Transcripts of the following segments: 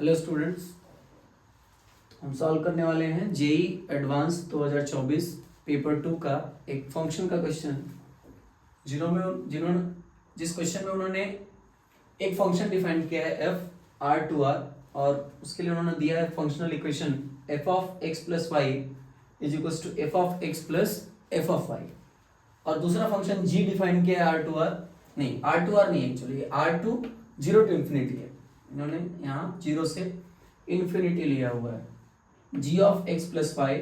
Hello students, हम solve करने वाले हैं जेई एडवांस 2024 पेपर 2 का एक फंक्शन का क्वेश्चन जिन्होंने जिस क्वेश्चन में उन्होंने एक फंक्शन डिफाइन किया है एफ आर टू आर और उसके लिए उन्होंने दिया है functional equation F of X plus Y is equals to F of X plus F of Y और दूसरा फंक्शन जी डिफाइन किया है आर टू आर नहीं actually R to zero to infinity है। इन्होंने यहाँ जीरो से इन्फिनिटी लिया हुआ है। G of X plus Y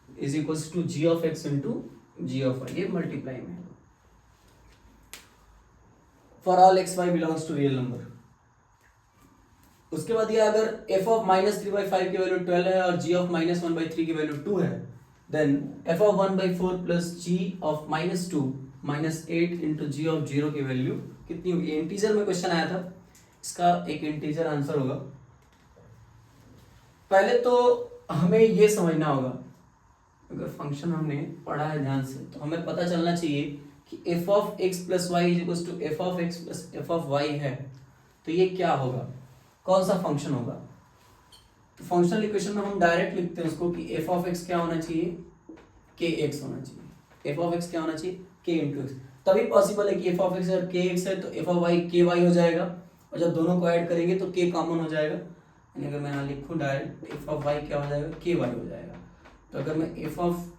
is equals to G of X into G of Y, ये मल्टीप्लाई में है। For all X Y belongs to real number. उसके बाद ये अगर F of minus three by five की वैल्यू 12 है और G of minus one by three की वैल्यू 2 है, then F of one by four plus G of minus two minus eight into G of zero की value कितनी होगी। Integer में question आया था, इसका एक इंटीजर आंसर होगा। पहले तो हमें ये समझना होगा, अगर फंक्शन हमने पढ़ा है ध्यान से तो हमें पता चलना चाहिए कि F of X plus Y is equal to F of X plus F of Y है, तो ये क्या होगा, कौन सा फंक्शन होगा। तो फंक्शनल इक्वेशन में हम डायरेक्ट लिखते हैं उसको कि एफ ऑफ एक्स क्या होना चाहिए, के एक्स होना चाहिए। एफ ऑफ एक्स क्या होना चाहिए, के इंटू एक्स। तभी पॉसिबल है कि एफ ऑफ एक्स अगर के एक्स है तो एफ ऑफ वाई के वाई हो जाएगा, और जब दोनों को ऐड करेंगे तो के कॉमन हो जाएगा। यानी अगर मैं यहाँ लिखूँ डायरेक्ट एफ ऑफ वाई क्या हो जाएगा, के वाई हो जाएगा। तो अगर मैं एफ ऑफ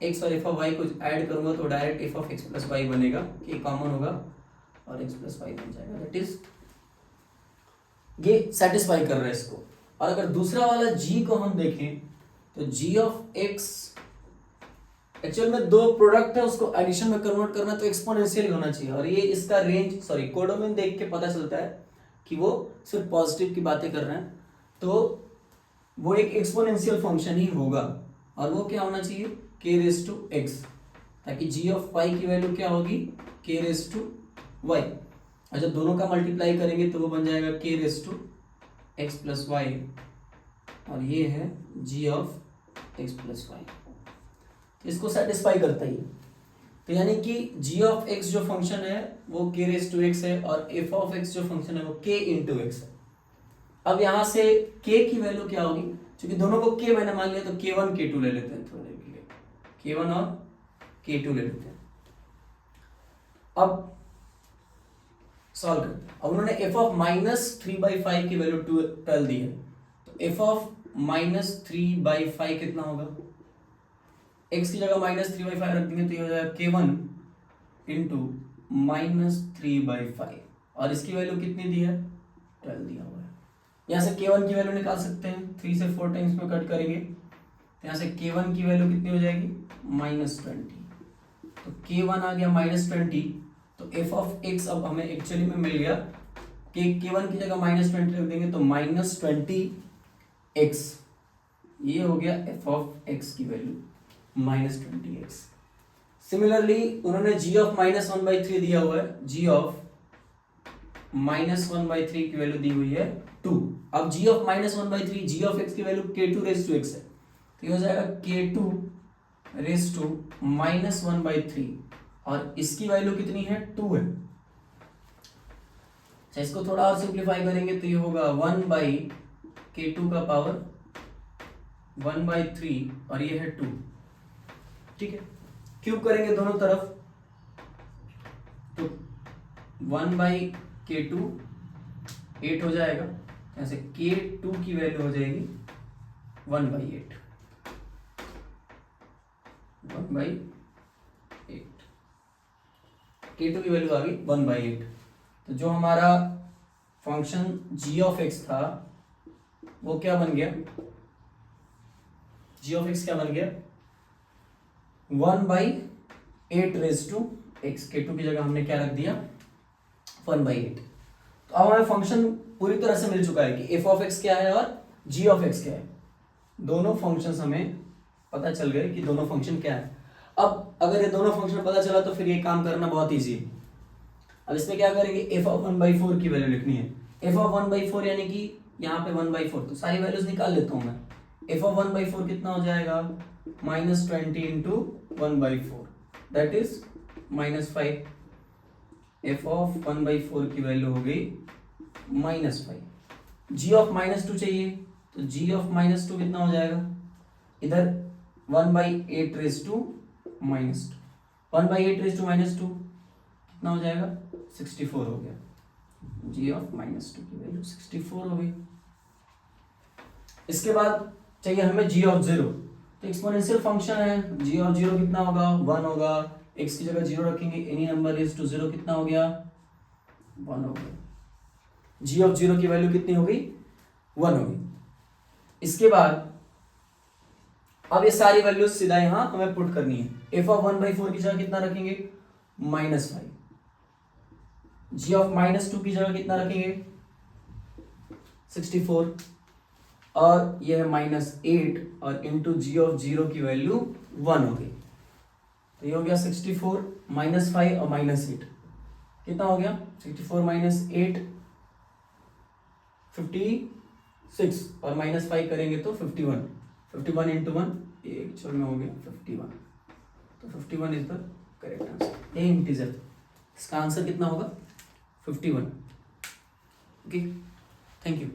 एक्स और एफ ऑफ वाई को ऐड करूंगा तो direct F of X plus Y बनेगा, के कॉमन होगा और एक्स प्लस वाई बन जाएगा। दैट इज ये सेटिस्फाई कर रहा है इसको। और अगर दूसरा वाला जी को हम देखें तो जी ऑफ एक्स एक्चुअल में दो प्रोडक्ट है, उसको एडिशन में कन्वर्ट करना तो एक्सपोनेंशियल होना चाहिए। और ये इसका रेंज कोडोमेन देख के पता चलता है कि वो सिर्फ पॉजिटिव की बातें कर रहे हैं, तो वो एक एक्सपोनेंशियल फंक्शन ही होगा। और वो क्या होना चाहिए, के रेस टू एक्स, ताकि जी ऑफ वाई की वैल्यू क्या होगी, के रेस टू वाई। और जब दोनों का मल्टीप्लाई करेंगे तो वो बन जाएगा K raise to X plus Y, और ये है G of X plus Y. इसको सेटिस्फाई करता ही। तो यानी कि जी ऑफ एक्स जो फंक्शन है वो के रेस टू एक्स है और एफ ऑफ एक्स जो फंक्शन है वो के इंटू एक्स है। अब यहां से के की वैल्यू क्या होगी, क्योंकि दोनों को के मैंने मान लिया तो के वन के टू ले लेते हैं थोड़ी देर के लिए, के वन और के टू ले लेते हैं। अब सॉल्व करते हैं। अब उन्होंने F of minus three by five की वैल्यू 12 दी है, तो F of minus three by five कितना होगा, एक्स की जगह माइनस थ्री बाई फाइव रख देंगे तो ये हो जाएगा के one into minus three by five, और इसकी वैल्यू कितनी दी है, 12 दिया हुआ है। यहाँ से के वन की वैल्यू निकाल सकते हैं, 3 से 4 टाइम्स में कट करेंगे तो यहाँ से के वन की वैल्यू कितनी हो जाएगी, -20। तो के वन आ गया -20, तो एफ ऑफ एक्स अब हमें एक्चुअली में मिल गया कि के वन की जगह -20 रख देंगे तो -20x, ये हो गया एफ ऑफ एक्स की वैल्यू -20x। सिमिलरली उन्होंने g ऑफ -1/3 दिया हुआ है, g ऑफ -1/3 की वैल्यू दी हुई है 2। अब g ऑफ -1/3 g ऑफ x की value k2 raise to x है, तो ये हो जाएगा k2 रेस टू -1/3 और इसकी वैल्यू कितनी है, 2 है। अच्छा, इसको थोड़ा और सिंप्लीफाई करेंगे तो ये होगा 1/k2 का पावर 1/3 और ये है 2। ठीक है, क्यूब करेंगे दोनों तरफ तो 1/k2 8 हो जाएगा, यहाँ से k2 की वैल्यू हो जाएगी 1/8, 1/8 k2 की वैल्यू आ गई 1/8। तो जो हमारा फंक्शन g ऑफ x था वो क्या बन गया, g ऑफ x क्या बन गया, 1/8 रेज टू एक्स। k2 की जगह हमने क्या रख दिया, 1/8। तो अब हमें फंक्शन पूरी तरह से मिल चुका है कि f ऑफ x क्या है और g ऑफ x क्या है। दोनों फंक्शंस हमें पता चल गए कि दोनों फंक्शन क्या है। अब अगर ये दोनों फंक्शन पता चला तो फिर ये काम करना बहुत ईजी है। अब इसमें क्या करेंगे, f ऑफ 1/4 की वैल्यू लिखनी है। f ऑफ 1/4 यानी कि यहाँ पे 1/4, तो सारी वैल्यूज निकाल लेता हूँ मैं। f ऑफ 1/4 कितना हो जाएगा, -20 into 1/4 that is -5। f of 1/4 की वैल्यू हो गई -5। जी ऑफ -2 चाहिए, तो जी ऑफ -2 कितना हो जाएगा, इधर 1/8 रेज टू -2, 1/8 रेज टू -2 कितना हो जाएगा, 64 हो गया। जी ऑफ -2 की वैल्यू 64 हो गई। इसके बाद चाहिए हमें जी ऑफ 0, तो एक्सपोनेंशियल फंक्शन है, जी ऑफ 0 कितना होगा, 1 होगा, x की जगह 0 रखेंगे, एनी नंबर रेज टू 0 कितना हो गया, 1 हो गया। जी ऑफ 0 की वैल्यू कितनी हो गई, 1 हो गई। इसके बाद अब ये सारी वैल्यूज सीधा यहां हमें पुट करनी है। एफ ऑफ 1/4 की जगह कितना रखेंगे, -5। जी ऑफ -2 की जगह कितना रखेंगे, 64, और ये है -8 और इंटू जी ऑफ 0 की वैल्यू 1 हो गई। तो ये हो गया 64 -5 और -8 कितना हो गया, 64 - 8 56 और -5 करेंगे तो 51, 51 इंटू 1 एक्चुअल में हो गया 51। तो 51 is the correct answer. A integer, इसका आंसर कितना होगा, 51। Okay, thank you.